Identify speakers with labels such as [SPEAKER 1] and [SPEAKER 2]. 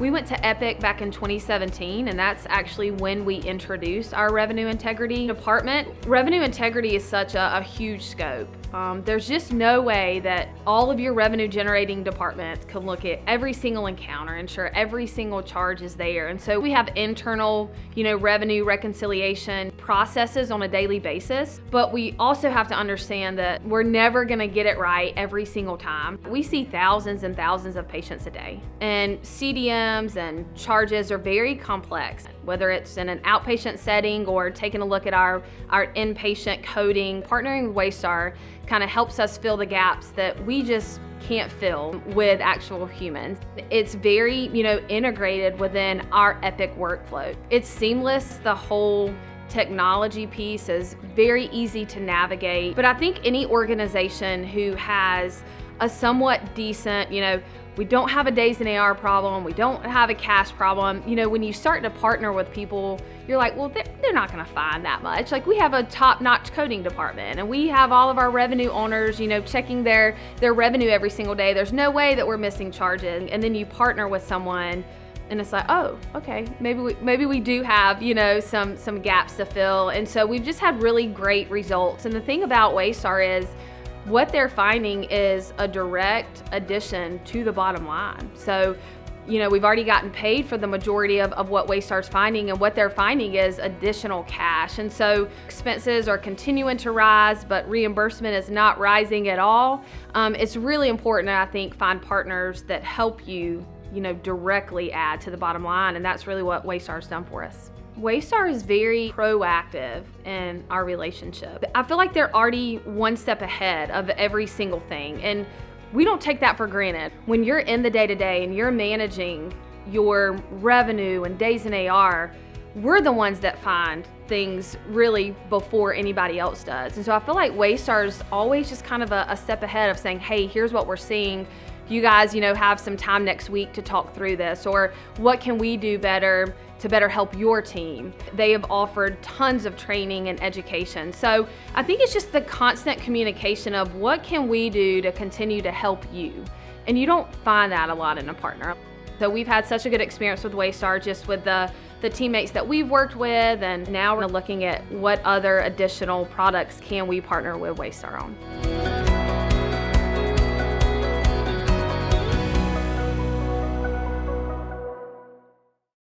[SPEAKER 1] We went to Epic back in 2017, and that's actually when we introduced our revenue integrity department. Revenue integrity is such a huge scope. There's just no way that all of your revenue generating departments can look at every single encounter, ensure every single charge is there. And so we have internal, revenue reconciliation processes on a daily basis, but we also have to understand that we're never gonna get it right every single time. We see thousands and thousands of patients a day, and CDMs and charges are very complex, whether it's in an outpatient setting or taking a look at our inpatient coding. Partnering with Waystar kind of helps us fill the gaps that we just can't fill with actual humans. It's very, integrated within our Epic workflow. It's seamless. The whole technology piece is very easy to navigate. But I think any organization who has a somewhat decent, we don't have a days and AR problem, we don't have a cash problem. When you start to partner with people, you're like, well, they're not gonna find that much. Like, we have a top-notch coding department, and we have all of our revenue owners, checking their revenue every single day. There's no way that we're missing charges. And then you partner with someone, and it's like, oh, okay, maybe we do have, some gaps to fill. And so we've just had really great results. And the thing about Waystar is, what they're finding is a direct addition to the bottom line. So, we've already gotten paid for the majority of what Waystar's finding, and what they're finding is additional cash. And so expenses are continuing to rise, but reimbursement is not rising at all. It's really important, I think, find partners that help you, directly add to the bottom line, and that's really what Waystar's done for us. Waystar is very proactive in our relationship. I feel like they're already one step ahead of every single thing, and we don't take that for granted. When you're in the day-to-day and you're managing your revenue and days in AR, we're the ones that find things really before anybody else does. And so I feel like Waystar's always just kind of a step ahead of saying, hey, here's what we're seeing. You guys, have some time next week to talk through this, or what can we do better to better help your team? They have offered tons of training and education. So I think it's just the constant communication of what can we do to continue to help you? And you don't find that a lot in a partner. So we've had such a good experience with Waystar, just with the teammates that we've worked with, and now we're looking at what other additional products can we partner with Waystar on.